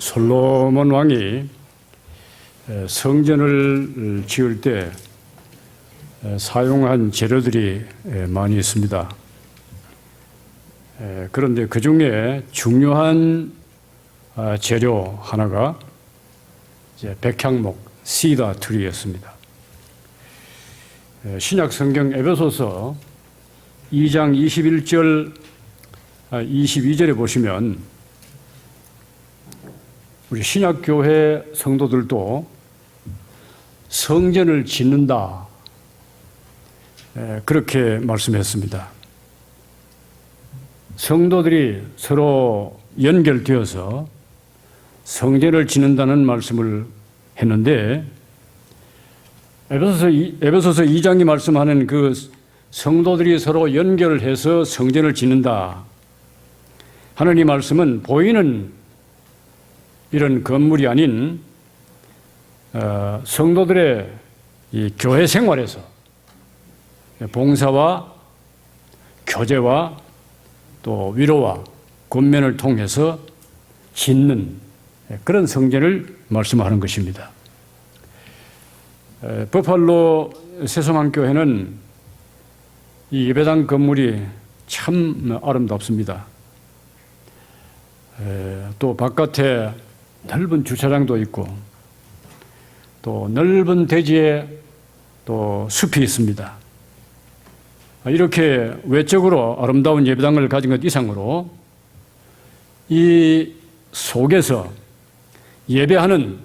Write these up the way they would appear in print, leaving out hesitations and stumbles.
솔로몬 왕이 성전을 지을 때 사용한 재료들이 많이 있습니다. 그런데 그 중에 중요한 재료 하나가 백향목, 시다 트리였습니다. 신약 성경 에베소서 2장 21절, 22절에 보시면 우리 신약교회 성도들도 성전을 짓는다, 그렇게 말씀했습니다. 성도들이 서로 연결되어서 성전을 짓는다는 말씀을 했는데, 에베소서 2장이 말씀하는 그 성도들이 서로 연결해서 성전을 짓는다 하는 이 말씀은 보이는 이런 건물이 아닌 성도들의 이 교회 생활에서 봉사와 교제와 또 위로와 권면을 통해서 짓는 그런 성전을 말씀하는 것입니다. 버팔로 새소망교회는 이 예배당 건물이 참 아름답습니다. 또 바깥에 넓은 주차장도 있고 또 넓은 대지에 또 숲이 있습니다. 이렇게 외적으로 아름다운 예배당을 가진 것 이상으로 이 속에서 예배하는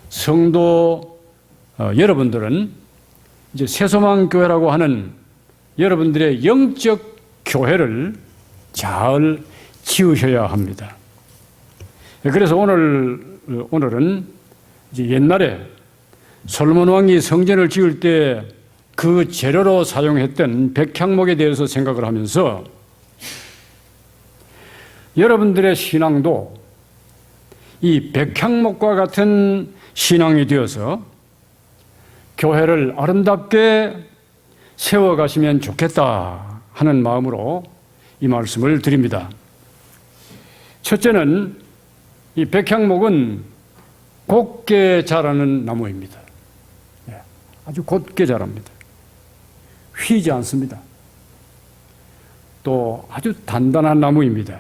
성도 여러분들은 이제 새소망교회라고 하는 여러분들의 영적 교회를 잘 지으셔야 합니다. 그래서 오늘은 이제 옛날에 솔로몬 왕이 성전을 지을 때 그 재료로 사용했던 백향목에 대해서 생각을 하면서 여러분들의 신앙도 이 백향목과 같은 신앙이 되어서 교회를 아름답게 세워가시면 좋겠다 하는 마음으로 이 말씀을 드립니다. 첫째는 이 백향목은 곧게 자라는 나무입니다. 아주 곧게 자랍니다. 휘지 않습니다. 또 아주 단단한 나무입니다.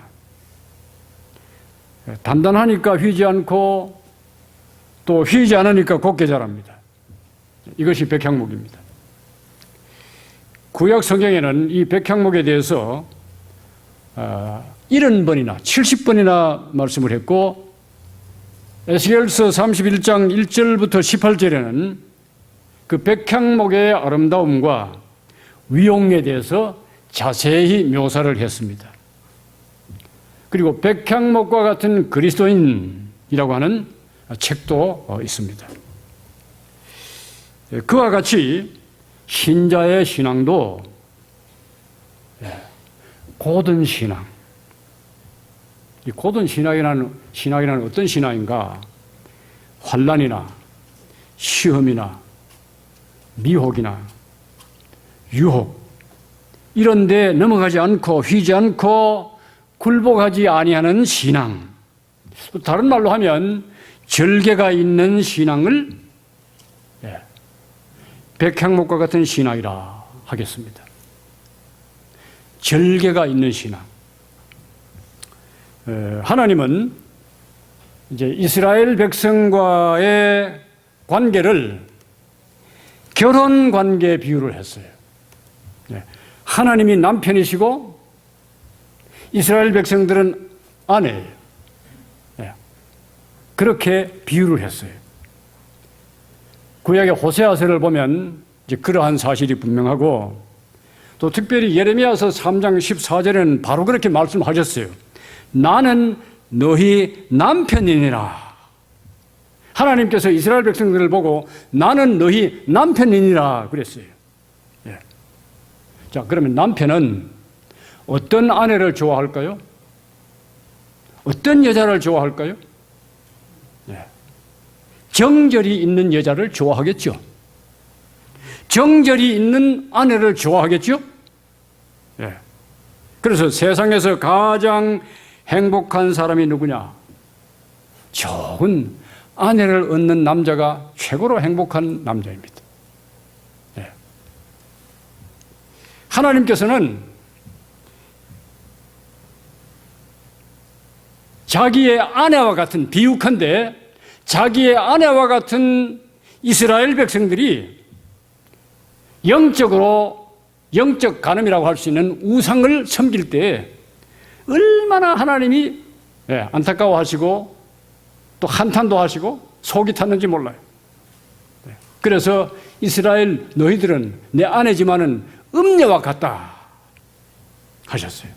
단단하니까 휘지 않고 또 휘지 않으니까 곧게 자랍니다. 이것이 백향목입니다. 구약 성경에는 이 백향목에 대해서 70번이나 70번이나 말씀을 했고, 에스겔서 31장 1절부터 18절에는 그 백향목의 아름다움과 위용에 대해서 자세히 묘사를 했습니다. 그리고 백향목과 같은 그리스도인이라고 하는 책도 있습니다. 그와 같이 신자의 신앙도 고든 신앙, 이 고든 신앙이라는 어떤 신앙인가? 환난이나 시험이나 미혹이나 유혹 이런 데 넘어가지 않고 휘지 않고 굴복하지 아니하는 신앙, 다른 말로 하면 절개가 있는 신앙을 백향목과 같은 신앙이라 하겠습니다. 절개가 있는 신앙. 하나님은 이제 이스라엘 백성과의 관계를 결혼 관계에 비유를 했어요. 하나님이 남편이시고 이스라엘 백성들은 아내예요. 그렇게 비유를 했어요. 구약의 호세아서를 보면 이제 그러한 사실이 분명하고, 또 특별히 예레미야서 3장 14절에는 바로 그렇게 말씀하셨어요. 나는 너희 남편이니라. 하나님께서 이스라엘 백성들을 보고 나는 너희 남편이니라 그랬어요. 자, 그러면 남편은 어떤 아내를 좋아할까요? 어떤 여자를 좋아할까요? 정절이 있는 여자를 좋아하겠죠. 정절이 있는 아내를 좋아하겠죠. 그래서 세상에서 가장 행복한 사람이 누구냐? 좋은 아내를 얻는 남자가 최고로 행복한 남자입니다. 네. 하나님께서는 자기의 아내와 같은, 비유컨대 자기의 아내와 같은 이스라엘 백성들이 영적 간음이라고 할 수 있는 우상을 섬길 때 얼마나 하나님이 안타까워하시고 또 한탄도 하시고 속이 탔는지 몰라요. 그래서 이스라엘 너희들은 내 아내지만은 음녀와 같다 하셨어요.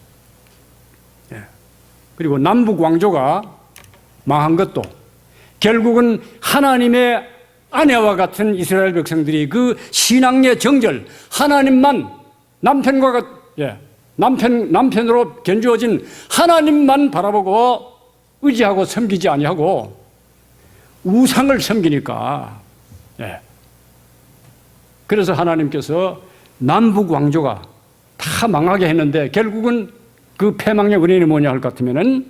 그리고 남북 왕조가 망한 것도 결국은 하나님의 아내와 같은 이스라엘 백성들이 그 신앙의 정절, 하나님만 남편으로 견주어진 하나님만 바라보고 의지하고 섬기지 아니하고 우상을 섬기니까, 그래서 하나님께서 남북 왕조가 다 망하게 했는데 결국은 그 패망의 원인이 뭐냐 할 것 같으면은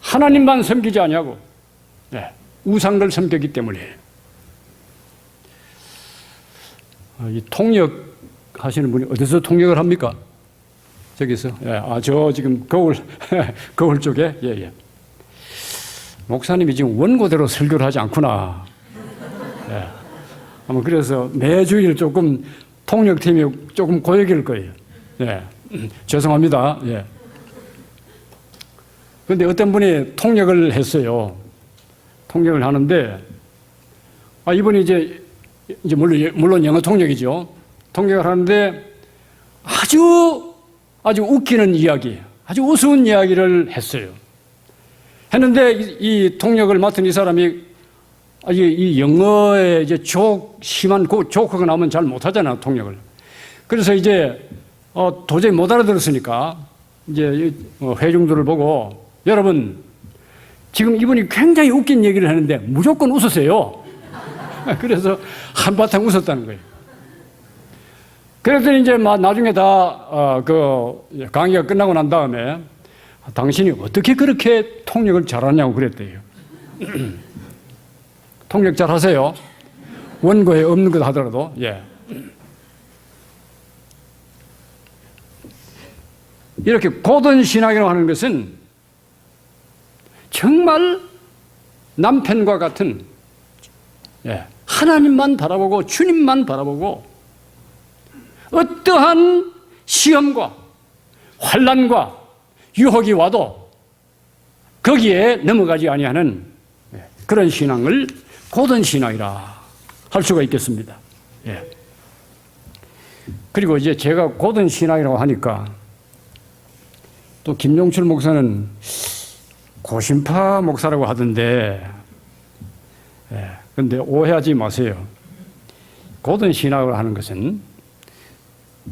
하나님만 섬기지 아니하고 우상을 섬겼기 때문이에요. 이 통역 하시는 분이 어디서 통역을 합니까? 저기서. 저 지금 거울 쪽에. 목사님이 지금 원고대로 설교를 하지 않구나. 아마 그래서 매주일 조금 통역팀이 조금 고역일 거예요. 죄송합니다. 그런데 어떤 분이 통역을 했어요. 통역을 하는데, 이분이 이제 물론 영어 통역이죠. 통역을 하는데 아주 웃기는 이야기, 아주 우스운 이야기를 했어요. 했는데 이 통역을 맡은 이 사람이 이 영어에 이제 심한 조크가 나오면 잘 못하잖아요, 통역을. 그래서 이제 도저히 못 알아들었으니까 이제 회중들을 보고, 여러분 지금 이분이 굉장히 웃긴 얘기를 하는데 무조건 웃으세요. 그래서 한바탕 웃었다는 거예요. 그랬더니 이제 나중에 다 강의가 끝나고 난 다음에 당신이 어떻게 그렇게 통역을 잘하냐고 그랬대요. 통역 잘하세요? 원고에 없는 것 하더라도. 이렇게 고든 신앙이라고 하는 것은 정말 남편과 같은, 하나님만 바라보고 주님만 바라보고 어떠한 시험과 환난과 유혹이 와도 거기에 넘어가지 아니하는 그런 신앙을 고든 신앙이라 할 수가 있겠습니다. 그리고 이제 제가 고든 신앙이라고 하니까 또 김용철 목사는 고신파 목사라고 하던데, 그런데 오해하지 마세요. 고든 신앙을 하는 것은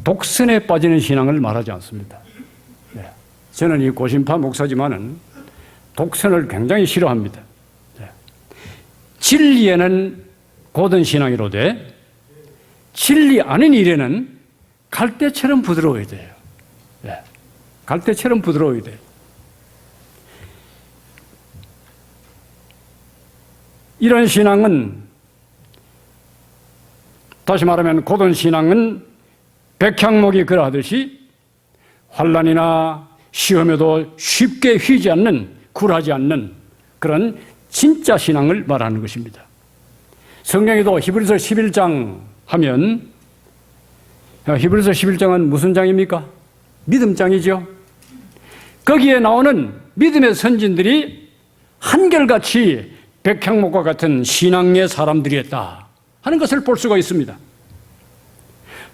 독선에 빠지는 신앙을 말하지 않습니다. 저는 이 고신파 목사지만은 독선을 굉장히 싫어합니다. 진리에는 고든 신앙이로되 진리 아닌 일에는 갈대처럼 부드러워야 돼요. 갈대처럼 부드러워야 돼요. 이런 신앙은, 다시 말하면 고든 신앙은 백향목이 그러하듯이 환난이나 시험에도 쉽게 휘지 않는, 굴하지 않는 그런 진짜 신앙을 말하는 것입니다. 성경에도 히브리서 11장 하면, 히브리서 11장은 무슨 장입니까? 믿음장이죠. 거기에 나오는 믿음의 선진들이 한결같이 백향목과 같은 신앙의 사람들이었다 하는 것을 볼 수가 있습니다.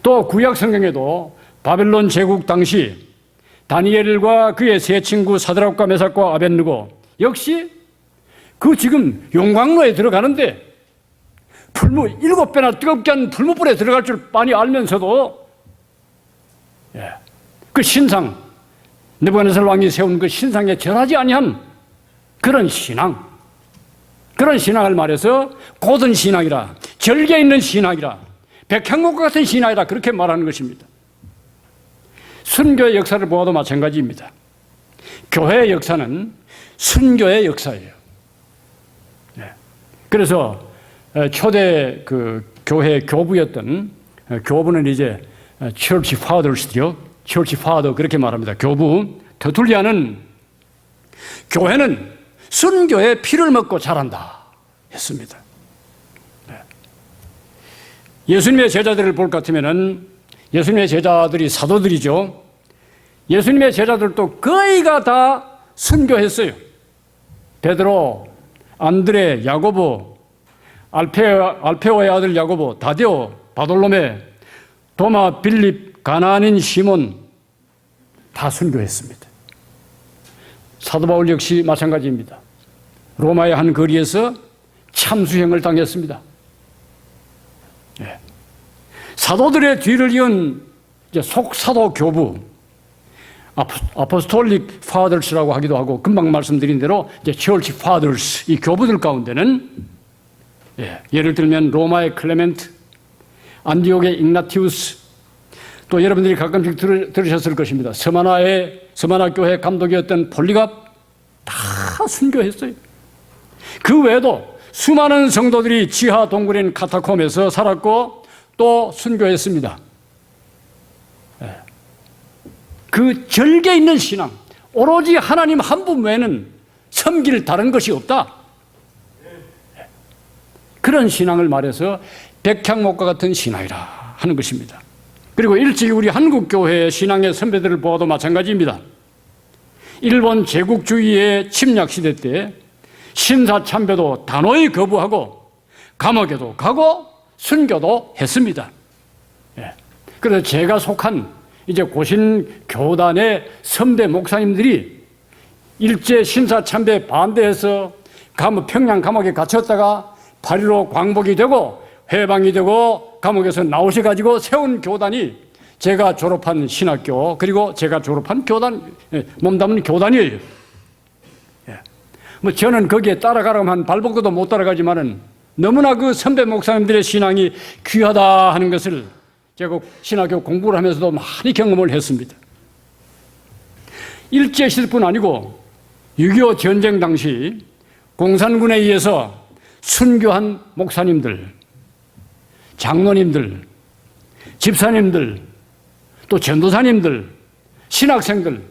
또 구약 성경에도 바벨론 제국 당시 다니엘과 그의 세 친구 사드락과 메삭과 아벳느고 역시 그 지금 용광로에 들어가는데 7배나 뜨겁게 한 풀무불에 들어갈 줄 빤히 알면서도 그 신상, 느부갓네살 왕이 세운 그 신상에 절하지 아니한 그런 신앙, 그런 신앙을 말해서 고든 신앙이라, 절개 있는 신앙이라, 백향목과 같은 신앙이라 그렇게 말하는 것입니다. 순교의 역사를 보아도 마찬가지입니다. 교회의 역사는 순교의 역사예요. 그래서 초대 그 교회 교부였던 교부는 이제 Church Fathers들이요. Church Father 그렇게 말합니다. 교부. 터툴리아는 교회는 순교의 피를 먹고 자란다 했습니다. 예수님의 제자들을 볼 것 같으면은 예수님의 제자들이 사도들이죠. 예수님의 제자들도 거의가 다 순교했어요. 베드로, 안드레, 야고보, 알페오의 아들 야고보, 다데오, 바돌로메, 도마, 빌립, 가나안인 시몬 다 순교했습니다. 사도 바울 역시 마찬가지입니다. 로마의 한 거리에서 참수형을 당했습니다. 사도들의 뒤를 이은 속사도 교부, 아포스톨릭 파더스라고 하기도 하고, 금방 말씀드린 대로 이제 처치 파더스, 이 교부들 가운데는 예를 들면 로마의 클레멘트, 안디옥의 igna티우스, 또 여러분들이 가끔씩 들으셨을 것입니다. 서마나 교회 감독이었던 폴리갑 다 순교했어요. 그 외에도 수많은 성도들이 지하 동굴인 카타콤에서 살았고 또 순교했습니다. 그 절개 있는 신앙, 오로지 하나님 한 분 외에는 섬길 다른 것이 없다. 그런 신앙을 말해서 백향목과 같은 신앙이라 하는 것입니다. 그리고 일찍이 우리 한국교회의 신앙의 선배들을 보아도 마찬가지입니다. 일본 제국주의의 침략 시대 때 신사참배도 단호히 거부하고 감옥에도 가고 순교도 했습니다. 그래서 제가 속한 이제 고신교단의 선배 목사님들이 일제 신사참배 반대해서 평양 감옥에 갇혔다가 8.15 광복이 되고 해방이 되고 감옥에서 나오셔가지고 세운 교단이 제가 졸업한 신학교, 그리고 제가 졸업한 교단, 몸담은 교단이에요. 뭐 저는 거기에 따라가라면 발벗고도 못 따라가지만은 너무나 그 선배 목사님들의 신앙이 귀하다 하는 것을 제가 신학교 공부를 하면서도 많이 경험을 했습니다. 일제시대뿐 아니고 6.25 전쟁 당시 공산군에 의해서 순교한 목사님들, 장로님들, 집사님들, 또 전도사님들, 신학생들,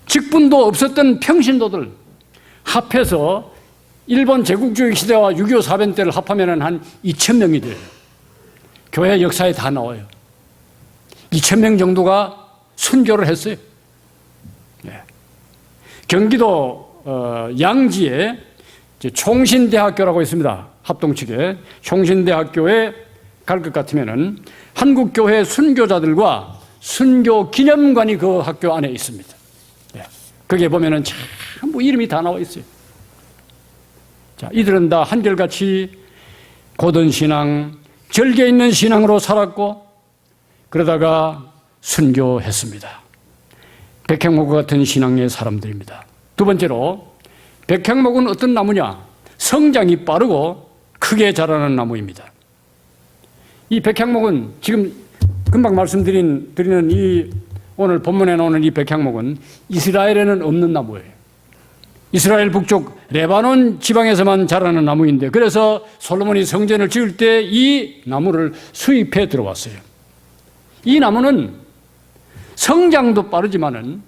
직분도 없었던 평신도들 합해서 일본 제국주의 시대와 6.25 사변 때를 합하면 한 2,000명이 돼요. 교회 역사에 다 나와요. 2,000명 정도가 순교를 했어요. 경기도 양지에 총신대학교라고 있습니다. 합동 측에 총신대학교에 갈 것 같으면은 한국교회 순교자들과 순교 기념관이 그 학교 안에 있습니다. 거기에 보면은 전부 이름이 다 나와 있어요. 자, 이들은 다 한결같이 고든 신앙, 절개 있는 신앙으로 살았고 그러다가 순교했습니다. 백향목과 같은 신앙의 사람들입니다. 두 번째로 백향목은 어떤 나무냐? 성장이 빠르고 크게 자라는 나무입니다. 이 백향목은 지금 금방 말씀드리는 이 오늘 본문에 나오는 이 백향목은 이스라엘에는 없는 나무예요. 이스라엘 북쪽 레바논 지방에서만 자라는 나무인데 그래서 솔로몬이 성전을 지을 때 이 나무를 수입해 들어왔어요. 이 나무는 성장도 빠르지만은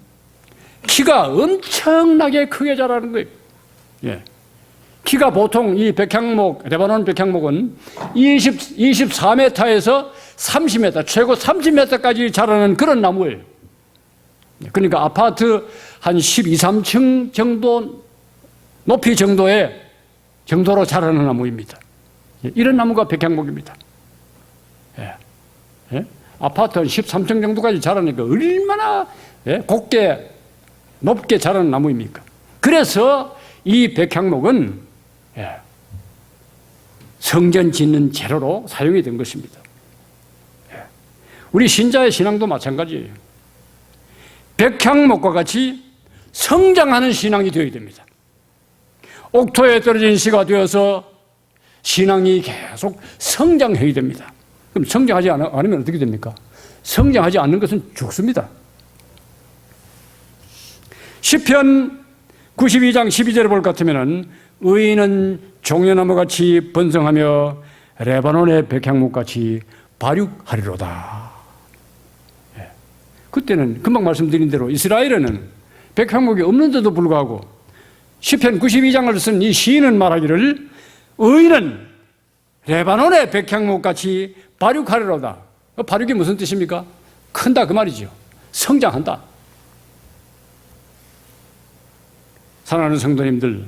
키가 엄청나게 크게 자라는 거예요. 키가 보통 이 백향목, 레바논 백향목은 24m에서 30m, 최고 30m까지 자라는 그런 나무예요. 그러니까 아파트 한 12, 13층 정도 높이 정도로 자라는 나무입니다. 이런 나무가 백향목입니다. 아파트 한 13층 정도까지 자라니까 얼마나 곱게 높게 자라는 나무입니까? 그래서 이 백향목은 성전 짓는 재료로 사용이 된 것입니다. 우리 신자의 신앙도 마찬가지예요. 백향목과 같이 성장하는 신앙이 되어야 됩니다. 옥토에 떨어진 씨가 되어서 신앙이 계속 성장해야 됩니다. 그럼 성장하지 않으면 어떻게 됩니까? 성장하지 않는 것은 죽습니다. 시편 92장 12절을 볼 것 같으면 의인은 종려나무같이 번성하며 레바논의 백향목같이 발육하리로다. 그때는 금방 말씀드린 대로 이스라엘에는 백향목이 없는데도 불구하고 시편 92장을 쓴 이 시인은 말하기를 의인은 레바논의 백향목같이 발육하리로다. 발육이 무슨 뜻입니까? 큰다 그 말이죠. 성장한다. 사랑하는 성도님들,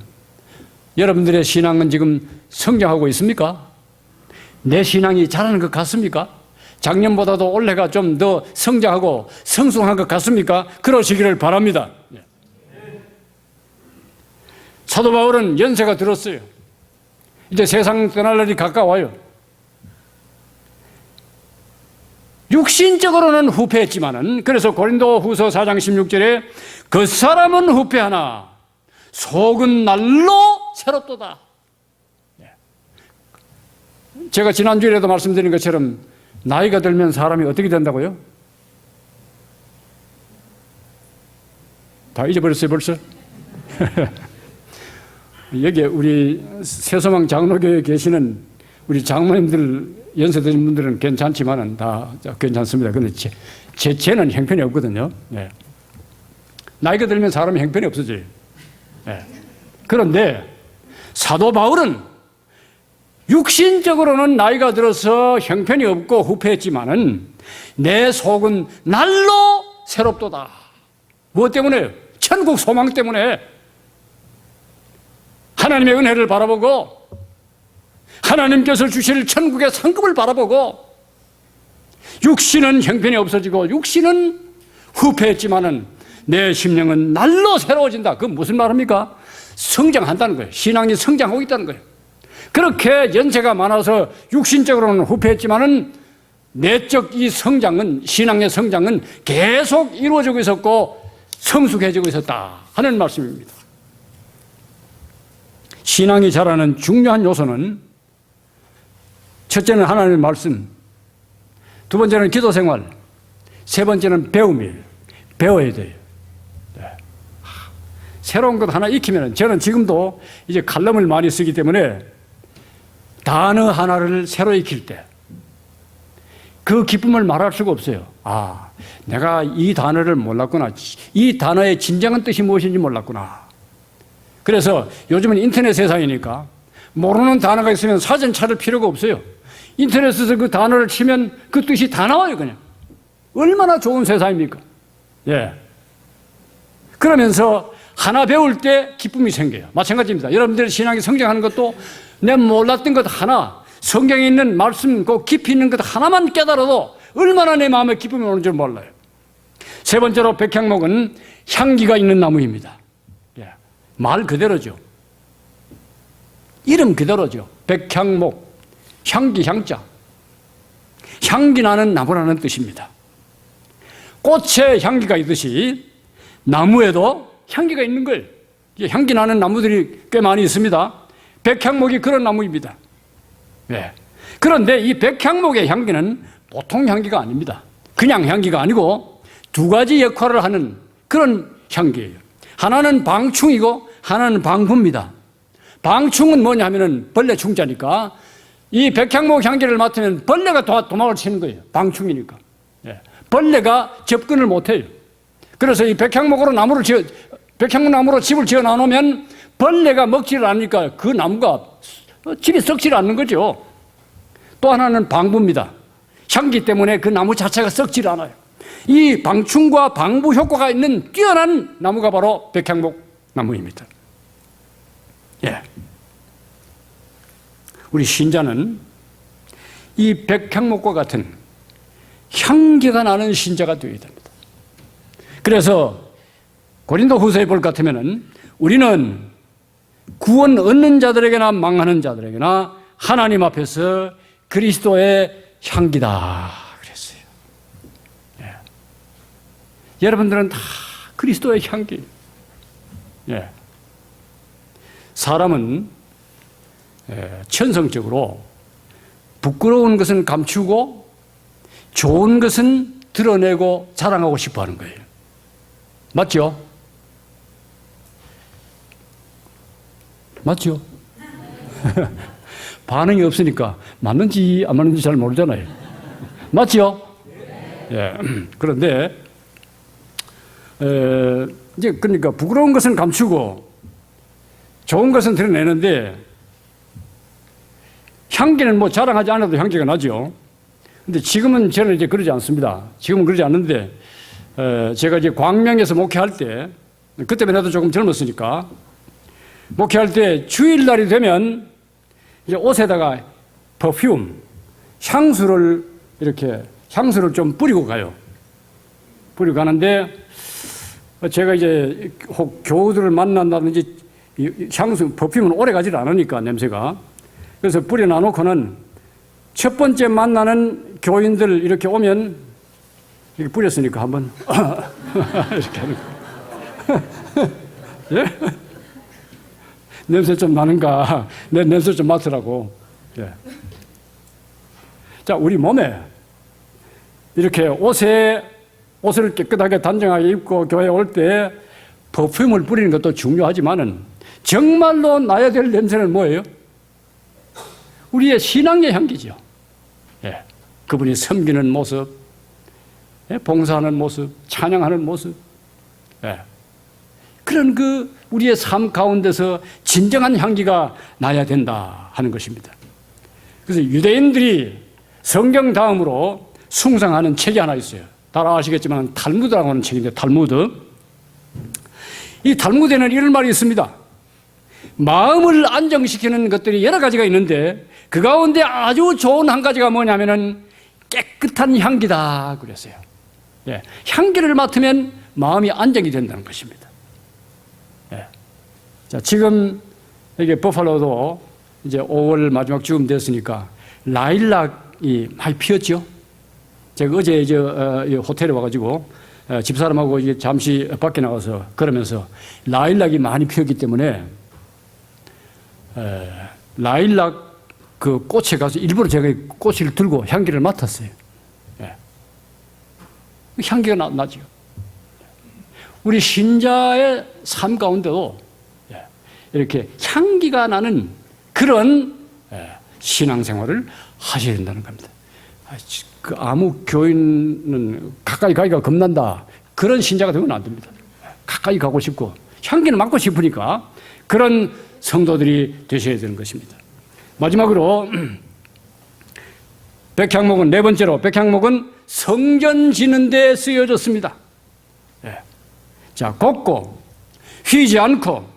여러분들의 신앙은 지금 성장하고 있습니까? 내 신앙이 자라는 것 같습니까? 작년보다도 올해가 좀 더 성장하고 성숙한 것 같습니까? 그러시기를 바랍니다. 사도 바울은 연세가 들었어요. 이제 세상 떠날 날이 가까워요. 육신적으로는 후패했지만은, 그래서 고린도 후서 4장 16절에 그 사람은 후패하나 속은 날로 새롭도다. 제가 지난주에도 말씀드린 것처럼 나이가 들면 사람이 어떻게 된다고요? 다 잊어버렸어요 벌써? 여기 우리 새소망 장로교에 계시는 우리 장모님들 연세 드신 분들은 괜찮지만은 다 괜찮습니다. 근데 쟤는 형편이 없거든요. 네. 나이가 들면 사람이 형편이 없어져요. 네. 그런데 사도 바울은 육신적으로는 나이가 들어서 형편이 없고 후패했지만은 내 속은 날로 새롭도다. 무엇 때문에? 천국 소망 때문에. 하나님의 은혜를 바라보고 하나님께서 주실 천국의 상급을 바라보고 육신은 형편이 없어지고 육신은 후패했지만은 내 심령은 날로 새로워진다. 그건 무슨 말입니까? 성장한다는 거예요. 신앙이 성장하고 있다는 거예요. 그렇게 연세가 많아서 육신적으로는 후패했지만은 내적 이 성장은, 신앙의 성장은 계속 이루어지고 있었고 성숙해지고 있었다 하는 말씀입니다. 신앙이 자라는 중요한 요소는 첫째는 하나님의 말씀, 두 번째는 기도 생활, 세 번째는 배움이에요. 배워야 돼요. 네. 새로운 것 하나 익히면, 저는 지금도 이제 칼럼을 많이 쓰기 때문에 단어 하나를 새로 익힐 때 그 기쁨을 말할 수가 없어요. 아, 내가 이 단어를 몰랐구나. 이 단어의 진정한 뜻이 무엇인지 몰랐구나. 그래서 요즘은 인터넷 세상이니까 모르는 단어가 있으면 사전 찾을 필요가 없어요. 인터넷에서 그 단어를 치면 그 뜻이 다 나와요, 그냥. 얼마나 좋은 세상입니까? 예. 그러면서 하나 배울 때 기쁨이 생겨요. 마찬가지입니다. 여러분들의 신앙이 성장하는 것도 내가 몰랐던 것 하나, 성경에 있는 말씀, 그 깊이 있는 것 하나만 깨달아도 얼마나 내 마음에 기쁨이 오는 줄 몰라요. 세 번째로 백향목은 향기가 있는 나무입니다. 예. 말 그대로죠. 이름 그대로죠. 백향목, 향기, 향자. 향기 나는 나무라는 뜻입니다. 꽃에 향기가 있듯이 나무에도 향기가 있는 거예요. 향기 나는 나무들이 꽤 많이 있습니다. 백향목이 그런 나무입니다. 네. 그런데 이 백향목의 향기는 보통 향기가 아닙니다. 그냥 향기가 아니고 두 가지 역할을 하는 그런 향기예요. 하나는 방충이고 하나는 방부입니다. 방충은 뭐냐 하면은 벌레 충자니까 이 백향목 향기를 맡으면 벌레가 도망을 치는 거예요. 방충이니까. 네. 벌레가 접근을 못해요. 그래서 이 백향목 나무로 집을 지어 놔놓으면 벌레가 먹지를 않으니까 그 나무가 집이 썩지를 않는 거죠. 또 하나는 방부입니다. 향기 때문에 그 나무 자체가 썩지를 않아요. 이 방충과 방부 효과가 있는 뛰어난 나무가 바로 백향목 나무입니다. 예. 우리 신자는 이 백향목과 같은 향기가 나는 신자가 되어야 됩니다. 그래서 고린도 후서에 볼 것 같으면 우리는 구원 얻는 자들에게나 망하는 자들에게나 하나님 앞에서 그리스도의 향기다 그랬어요. 예. 여러분들은 다 그리스도의 향기. 예. 사람은 천성적으로 부끄러운 것은 감추고 좋은 것은 드러내고 자랑하고 싶어 하는 거예요. 맞죠? 맞죠? 반응이 없으니까 맞는지 안 맞는지 잘 모르잖아요. 맞지요? 예. 그런데 이제 그러니까 부끄러운 것은 감추고 좋은 것은 드러내는데 향기는 뭐 자랑하지 않아도 향기가 나죠. 근데 지금은 저는 이제 그러지 않습니다. 지금은 그러지 않는데 제가 이제 광명에서 목회할 때 그때만 해도 조금 젊었으니까 목회할 때 주일날이 되면 이제 옷에다가 퍼퓸, 향수를 이렇게 향수를 좀 뿌리고 가요. 뿌리고 가는데 제가 이제 혹 교우들을 만난다든지 향수, 퍼퓸은 오래 가지를 않으니까 냄새가. 그래서 뿌려놔놓고는 첫 번째 만나는 교인들 이렇게 오면 이렇게 뿌렸으니까 한번 이렇게 하는 거예요. 예? 냄새 좀 나는가? 내 냄새 좀 맡으라고. 예. 자, 우리 몸에 이렇게 옷을 깨끗하게 단정하게 입고 교회에 올 때 퍼퓸을 뿌리는 것도 중요하지만은 정말로 나야 될 냄새는 뭐예요? 우리의 신앙의 향기죠. 예. 그분이 섬기는 모습, 예. 봉사하는 모습, 찬양하는 모습. 예. 그런 우리의 삶 가운데서 진정한 향기가 나야 된다 하는 것입니다. 그래서 유대인들이 성경 다음으로 숭상하는 책이 하나 있어요. 따라 아시겠지만 탈무드라고 하는 책인데 탈무드. 이 탈무드에는 이런 말이 있습니다. 마음을 안정시키는 것들이 여러 가지가 있는데 그 가운데 아주 좋은 한 가지가 뭐냐면은 깨끗한 향기다 그랬어요. 예. 향기를 맡으면 마음이 안정이 된다는 것입니다. 예. 자, 지금 이게 버팔로도 이제 5월 마지막 즈음 됐으니까 라일락이 많이 피었죠. 제가 어제 호텔에 와가지고 집사람하고 이제 잠시 밖에 나가서 그러면서 라일락이 많이 피었기 때문에 라일락 그 꽃에 가서 일부러 제가 꽃을 들고 향기를 맡았어요. 예. 향기가 나죠. 우리 신자의 삶 가운데도 이렇게 향기가 나는 그런 신앙생활을 하셔야 된다는 겁니다. 그 아무 교인은 가까이 가기가 겁난다. 그런 신자가 되면 안 됩니다. 가까이 가고 싶고 향기를 맡고 싶으니까 그런 성도들이 되셔야 되는 것입니다. 마지막으로 백향목은 네 번째로 백향목은 성전 지는 데 쓰여졌습니다. 예. 자, 곱고 휘지 않고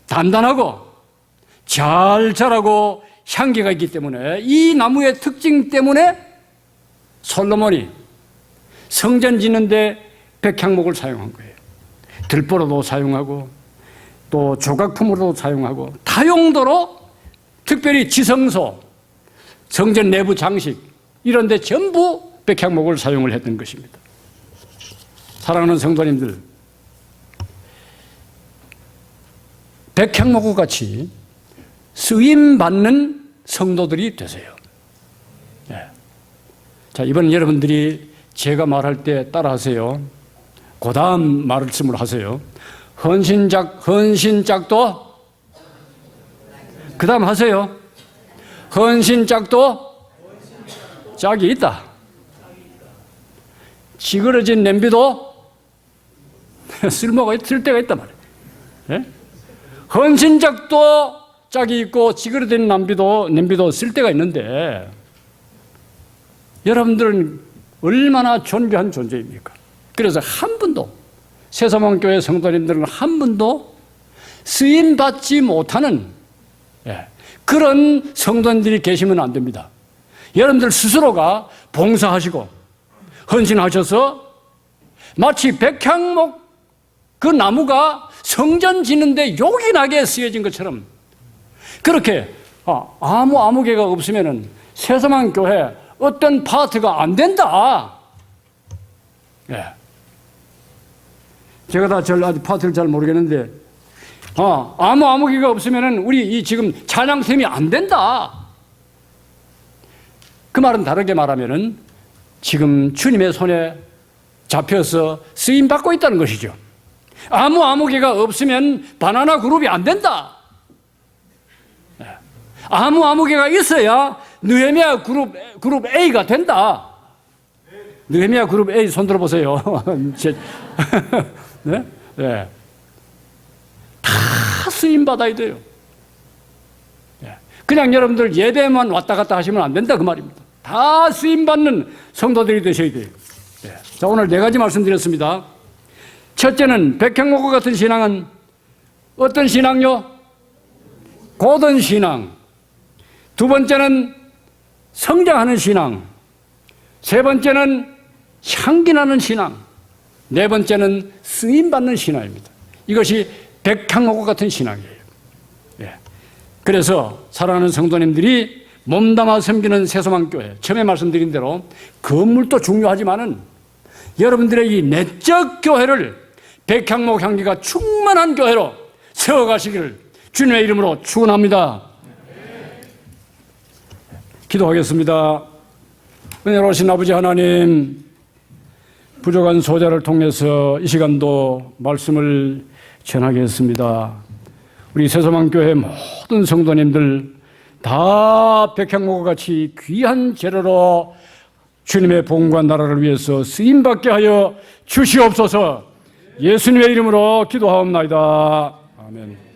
단단하고 잘 자라고 향기가 있기 때문에 이 나무의 특징 때문에 솔로몬이 성전 짓는데 백향목을 사용한 거예요. 들보로도 사용하고 또 조각품으로도 사용하고 다용도로 특별히 지성소, 성전 내부 장식 이런 데 전부 백향목을 사용을 했던 것입니다. 사랑하는 성도님들, 백향목과 같이 쓰임받는 성도들이 되세요. 네. 자, 이번 여러분들이 제가 말할 때 따라하세요. 그 다음 말씀을 하세요. 헌신짝도 그 다음 하세요. 헌신짝도 짝이 있다. 찌그러진 냄비도 쓸모가 있을 때가 있단 말이에요. 네? 헌신짝도 짝이 있고 찌그러진 냄비도 쓸 때가 있는데 여러분들은 얼마나 존귀한 존재입니까? 그래서 한 분도 새서방교회 성도님들은 한 분도 쓰임받지 못하는 그런 성도님들이 계시면 안 됩니다. 여러분들 스스로가 봉사하시고 헌신하셔서 마치 백향목 그 나무가 성전 짓는데 요긴하게 쓰여진 것처럼 그렇게 아무 개가 없으면은 새서방 교회 어떤 파트가 안 된다. 예. 제가 아직 파트를 잘 모르겠는데 아무 개가 없으면은 우리 지금 찬양팀이 안 된다. 그 말은 다르게 말하면은 지금 주님의 손에 잡혀서 쓰임 받고 있다는 것이죠. 아무 개가 없으면 바나나 그룹이 안 된다. 아무개가 있어야 느헤미야 그룹 A가 된다. 느헤미야 그룹 A 손 들어보세요. 네? 네. 다 쓰임받아야 돼요. 그냥 여러분들 예배만 왔다 갔다 하시면 안 된다 그 말입니다. 다 쓰임받는 성도들이 되셔야 돼요. 자, 오늘 4가지 말씀드렸습니다. 첫째는 백향목과 같은 신앙은 어떤 신앙요? 고든 신앙. 두 번째는 성장하는 신앙. 세 번째는 향기나는 신앙. 네 번째는 쓰임받는 신앙입니다. 이것이 백향목과 같은 신앙이에요. 그래서 사랑하는 성도님들이 몸담아 섬기는 새소망교회, 처음에 말씀드린 대로 건물도 중요하지만은 여러분들의 이 내적 교회를 백향목 향기가 충만한 교회로 세워가시기를 주님의 이름으로 축원합니다. 기도하겠습니다. 은혜로우신 아버지 하나님, 부족한 소자를 통해서 이 시간도 말씀을 전하겠습니다. 우리 새소망교회 모든 성도님들 다 백향목과 같이 귀한 재료로 주님의 복음과 나라를 위해서 쓰임받게 하여 주시옵소서. 예수님의 이름으로 기도하옵나이다. 아멘.